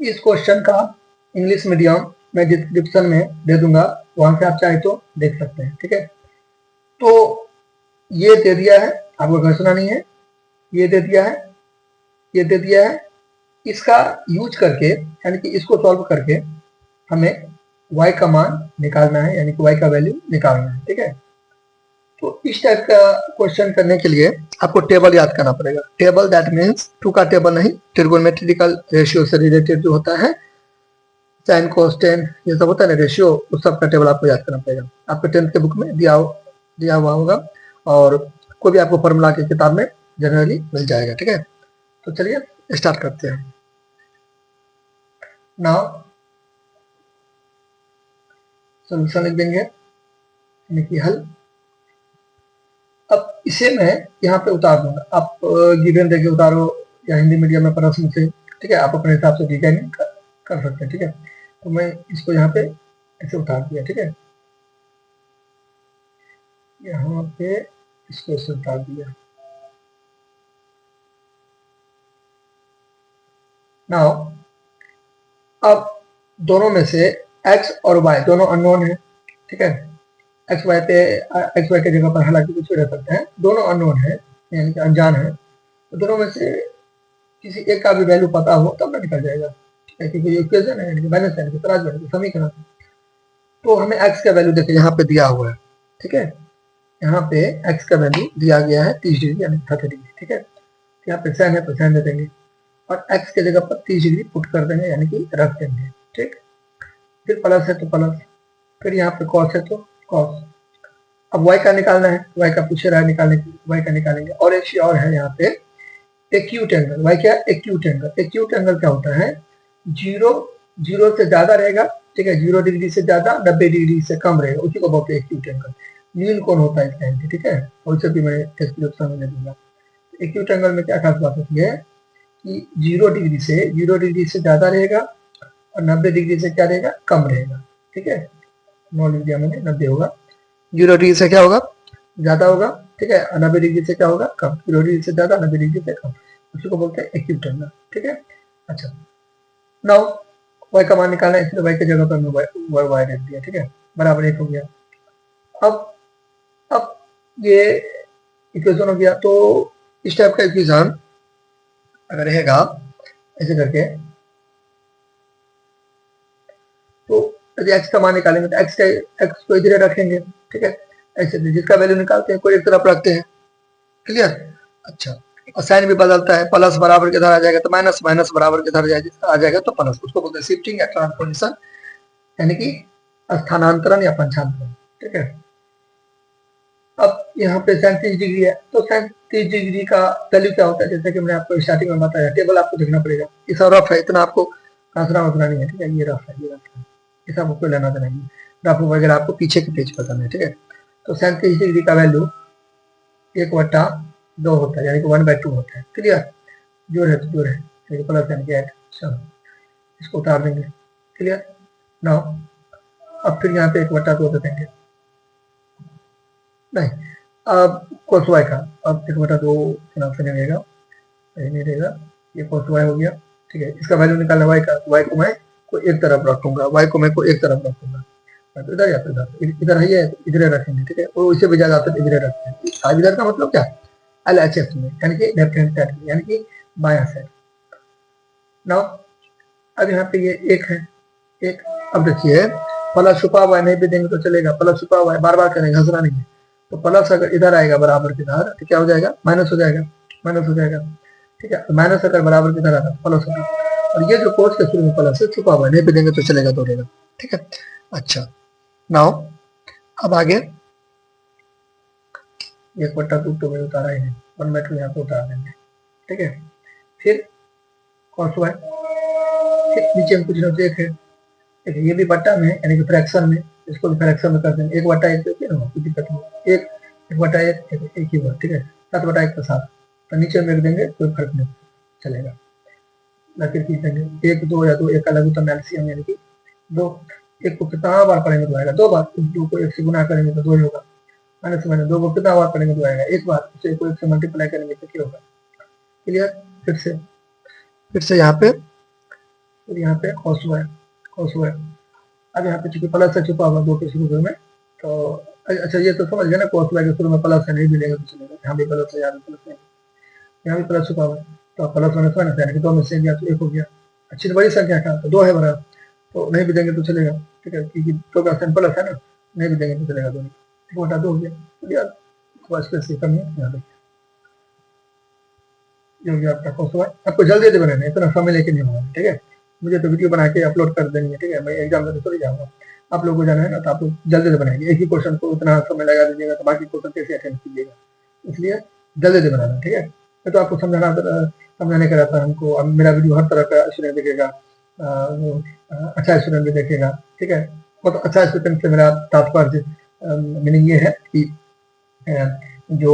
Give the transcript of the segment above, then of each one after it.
इस क्वेश्चन का English medium मैं डिस्क्रिप्शन में दे दूंगा, वहां से आप चाहे तो देख सकते हैं। ठीक है, तो ये दे दिया है, आपको घोषणा नहीं है, ये दे दिया है, ये दे दिया है। इसका यूज करके यानी कि इसको सॉल्व करके हमें y का मान निकालना है, यानी कि y का वैल्यू निकालना है। ठीक है, तो इस टाइप का क्वेश्चन करने के लिए आपको टेबल याद करना पड़ेगा। टेबल दैट मीन्स टू का टेबल नहीं, ट्रिगोनोमेट्रिकल रेशियो से रिलेटेड जो होता है, साइन कोस्टेन ये सब होता है ना रेशियो, उस सब का टेबल आपको याद करना पड़ेगा। आपके 10th के बुक में दिया हुआ होगा, और कोई भी आपको फॉर्मूला की किताब में जनरली मिल जाएगा। ठीक है, तो चलिए स्टार्ट करते हैं। नाउ सोल्यूशन लिख देंगे, यानी कि हल। अब इसे मैं यहाँ पे उतार दूंगा, आप गिवन देके उतारो या हिंदी मीडियम में प्रश्न से, ठीक है, आप अपने हिसाब से डिजाइनिंग कर सकते हैं। ठीक है, तो मैं इसको यहाँ पे ऐसे उतार दिया। ठीक है, यहाँ पे इसको ऐसे उतार दिया। नाउ अब दोनों में से x और y दोनों अननोन है। ठीक है, एक्स वाई के जगह पर हालांकि कुछ भी रह सकते हैं, दोनों अननोन है यानी कि अनजान है। तो दोनों में से किसी एक का भी वैल्यू पता हो तब ना निकल जाएगा, क्योंकि ये इक्वेशन है, यानी कि बैलेंस है, तराजू है, समीकरण। तो हमें x का वैल्यू देखिए यहाँ पे दिया हुआ है। ठीक है, यहाँ पे x का वैल्यू दिया गया है 30 डिग्री यानी 30 डिग्री। ठीक है, यहाँ पे साइन है तो साइन दे देंगे, और x के जगह पर 30 डिग्री पुट कर देंगे, यानी कि रख देंगे। ठीक, फिर प्लस है तो प्लस, फिर यहाँ पे कॉस है तो कॉस। अब y का निकालना है, y का पूछ रहा है निकालने के लिए, y का निकालेंगे। और एक चीज और है यहाँ पे, एक्यूट एंगल। y क्या है? Acute angle. एक्यूट एंगल क्या होता है? जीरो से ज्यादा रहेगा, ठीक है, 0 डिग्री से ज्यादा, 90 डिग्री से कम रहेगा, उसी को बोलते हैं एक्यूट एंगल। न्यून कोण होता है इसका एंगल। ठीक है, और उसे भी मैं डिस्क्रिप्शन में दे दूंगा। एक्यूट एंगल में क्या खास बात होती है कि 0 डिग्री से ज्यादा रहेगा, और 90 डिग्री से क्या रहेगा? कम रहेगा। ठीक है, 9 लिख दिया मैंने, 90 होगा। 0 डिग्री से क्या होगा? ज्यादा होगा। ठीक है, 90 डिग्री से क्या होगा? कम। 0 डिग्री से ज्यादा, 90 डिग्री से कम, उसी को बोलते हैं एक्यूट एंगल। ठीक है, अच्छा, नाउ y का मान निकालना है, इसलिए y की जगह पर मैं y रख दिया। ठीक है, बराबर 1 हो गया। अब ये इक्वेशन हो गया। तो इस टाइप का इक्वेशन अगर रहेगा ऐसे करके, तो यदि x का मान निकालेंगे तो x को इधर रखेंगे। ठीक है, ऐसे जिसका वैल्यू निकालते हैं कोई एक तरफ रखते हैं। क्लियर? अच्छा, और साइन भी बदलता है, प्लस बराबर के इधर आ जाएगा तो माइनस, माइनस बराबर के इधर आ जाएगा तो प्लस, उसको बोलते हैं शिफ्टिंग या ट्रांसपोजिशन, यानी कि स्थानांतरण या पंचांतरण। ठीक है, अब यहाँ पे 37 डिग्री है, तो 37 डिग्री का वैल्यू क्या होता है? जैसे कि मैंने आपको स्टार्टिंग में बताया, टेबल आपको देखना पड़ेगा। ये सब रफ है, इतना आपको कांसना उतना नहीं है। ठीक है, ये रफ है, ये रफ है, ये सब आपको लेना देना नहीं है। रफ वगैरह आपको पीछे के पेज पर करना है। ठीक है, तो 37 डिग्री का वैल्यू 1/2 होता है, यानी कि 1/2 होता है। क्लियर? जोड़ है तो जोड़ है, प्लस यानी कि ऐड। चलो इसको उतार देंगे। क्लियर? नाउ अब फिर यहाँ पे 1/2 दे देंगे, नहीं, अब cos y का, अब 1/2 से नहीं रहेगा, सही नहीं रहेगा, ये cos y हो गया। ठीक है, इसका वैल्यू निकालना y का, y को मैं को एक तरफ रखूंगा, y को मैं को एक तरफ रखूंगा, तो इधर या इधर, इधर है ये, इधर रखेंगे। ठीक है, और उससे भी ज्यादा तो इधर रखते हैं। इधर का मतलब क्या? LHS में, यानी कि लेफ्ट हैंड साइड में, यानी कि बाया साइड। नाउ अब यहाँ पे ये एक है, एक। अब देखिए, प्लस छुपा हुआ है, नहीं भी देंगे तो चलेगा, प्लस छुपा हुआ है, बार बार करेंगे, हंसना नहीं है। तो प्लस अगर इधर आएगा बराबर के इधर, तो क्या हो जाएगा? माइनस हो जाएगा, माइनस हो जाएगा। ठीक है, माइनस अगर बराबर के इधर आता है प्लस होगा, और ये जो कोर्स के शुरू में प्लस है छुपा हुआ है, नहीं भी देंगे तो चलेगा, दौड़ेगा। ठीक है, अच्छा, नाउ अब आगे 1/2 तो मैं उतारा ही है, 1/2 यहाँ पे उतार देंगे। ठीक है, फिर cos y, नीचे में कुछ ना एक है, ये भी बट्टा में, यानी कि फ्रैक्शन में, इसको भी फ्रैक्शन में कर देंगे। 1/1 कोई दिक्कत नहीं, 1/1 एक ही बात। ठीक है, 7/1 का 7, तो नीचे में रख देंगे, कोई फर्क नहीं चलेगा। फिर खींच देंगे 1 2 या 2, एक का लघुत्तम एलसीएम, यानी कि 2। एक को कितना बार पढ़ेंगे तो आएगा 2 बार, 2 को 1 से गुना करेंगे तो 2 ही होगा। माइनस माइनस 2 को कितना बार पढ़ेंगे तो आएगा 1 बार, उसे को 1 से मल्टीप्लाई करेंगे तो क्या होगा? क्लियर? फिर से यहाँ पे फिर यहाँ पे cos y। अब यहाँ पे चूंकि प्लस से छुपा हुआ 2 के शुरू में, तो अच्छा ये तो समझ गए ना, cos y के शुरू में प्लस है, नहीं मिलेगा तो चलेगा, यहाँ भी प्लस है, यहाँ भी प्लस है, यहाँ भी प्लस छुपा हुआ है, तो प्लस माइनस माइनस यानी कि 2 में से गया तो 1 हो गया। अच्छी बड़ी संख्या का तो 2 है बड़ा, तो नहीं भी देंगे तो चलेगा, ठीक है, क्योंकि 2 का साइन प्लस है ना, नहीं भी देंगे तो चलेगा, 2 बटा 2 हो गया। चलिए अब स्पेस की कमी है, यहाँ देखिए ये हो गया आपका cos y। आपको जल्दी जल्दी बनाना है, इतना समय लेके नहीं होगा, ठीक है, मुझे तो वीडियो बना के अपलोड कर देनी है, ठीक है, मैं एग्जाम में तो नहीं जाऊंगा, आप लोगों को जाना है ना, तो आप लोग जल्दी जल्दी बनाएंगे, एक ही क्वेश्चन को उतना समय लगा दीजिएगा तो बाकी क्वेश्चन कैसे अटेंड कीजिएगा, इसलिए जल्दी जल्दी बनाना, ठीक है। मैं तो आपको समझाने का रहता है हमको। अब मेरा वीडियो हर तरह का स्टूडेंट देखेगा, अच्छा स्टूडेंट भी देखेगा, ठीक है, बहुत अच्छा स्टूडेंट से मेरा तात्पर्य मीनिंग ये है कि जो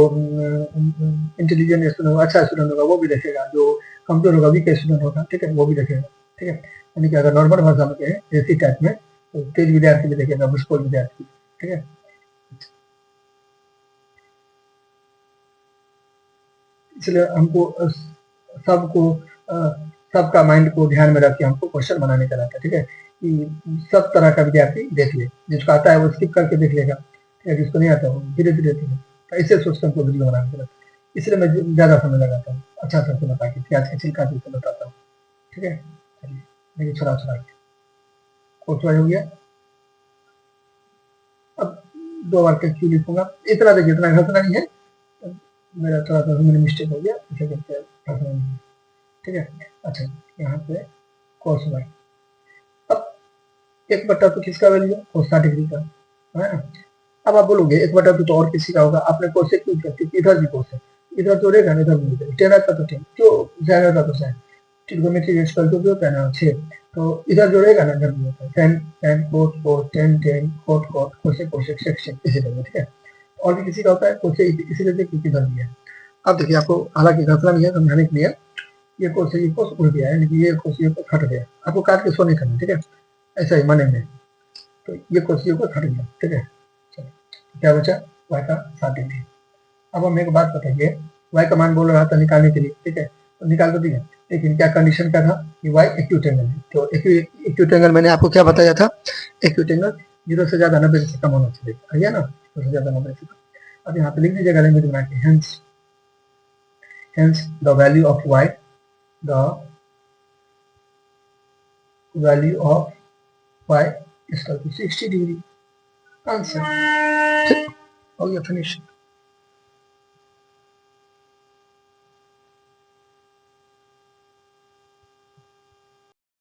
इंटेलिजेंट स्टूडेंट होगा, अच्छा स्टूडेंट होगा वो भी देखेगा, जो कमजोर होगा, वीक स्टूडेंट होगा, ठीक है, वो भी देखेगा, ठीक है। यानी कि अगर नॉर्मल भाषा में कहें ऐसी टाइप में, तो तेज विद्यार्थी भी देखेगा, मुश्किल विद्यार्थी, ठीक है। इसलिए हमको सबको सबका माइंड को ध्यान में रख के हमको क्वेश्चन बनाने का रहता है, ठीक है, कि सब तरह का विद्यार्थी देख ले, जिसको आता है वो स्किप करके देख लेगा, ठीक है, जिसको नहीं आता वो धीरे धीरे देखेगा, तो ऐसे सोच कर हमको वीडियो बनाने का रहता है। इसलिए मैं ज़्यादा समय लगाता हूँ, अच्छा से बता के प्याज के छिलका से बताता हूँ, ठीक है। चलिए देखिए, छोड़ा छोड़ा कोर्स हो गया। अब 2 बार के क्यों लिखूंगा, इतना देखिए, इतना घसना नहीं है, मेरा थोड़ा सा ह्यूमन मिस्टेक हो गया, इसे करके घसना नहीं है, ठीक है। अच्छा यहाँ पे cos y, अब 1/2 किसका वैल्यू, cos 60 डिग्री का है ना। अब आप बोलोगे 1/2 तो और किसी का होगा, आपने कोसेक क्यों किया, क्योंकि इधर भी कोसेक, इधर जोड़ेगा ना, इधर भी जोड़ेगा, टेन आता तो टेन, जो साइन आता तो साइन, ट्रिग्नोमेट्री एक्सपल तो होता है ना 6, तो इधर जोड़ेगा ना, इधर भी होता है, sine sine cos cos, tan tan, cot cot, cosec cosec, sec sec, इसी तरह, ठीक है। और भी किसी का होता है कोसेक, इसीलिए से क्योंकि इधर भी है। अब देखिए, आपको हालांकि घसना नहीं है, समझाने के लिए, ये कोस उड़ गया है, यानी ये कोस हट गया, आपको काट के शो नहीं करना, ठीक है, ऐसा ही मानेंगे, तो ये कोस हट गया, ठीक है। चलो क्या बचा, y का 60 डिग्री। अब हम एक बात बताइए, y का मान बोल रहा था निकालने के लिए, ठीक है, तो निकाल तो दिया, लेकिन क्या कंडीशन क्या था कि y एक्यूट एंगल है, तो एक्यूट एंगल मैंने आपको क्या बताया था, एक्यूट एंगल 0 से ज्यादा 90 से कम होना चाहिए, है ना, 0 से ज्यादा 90 से कम। अब यहाँ पे लिख दीजिएगा लैंग्वेज बना के, hence the value of y, the value of y is equal to 60 degree, answer हो गया, फिनिश।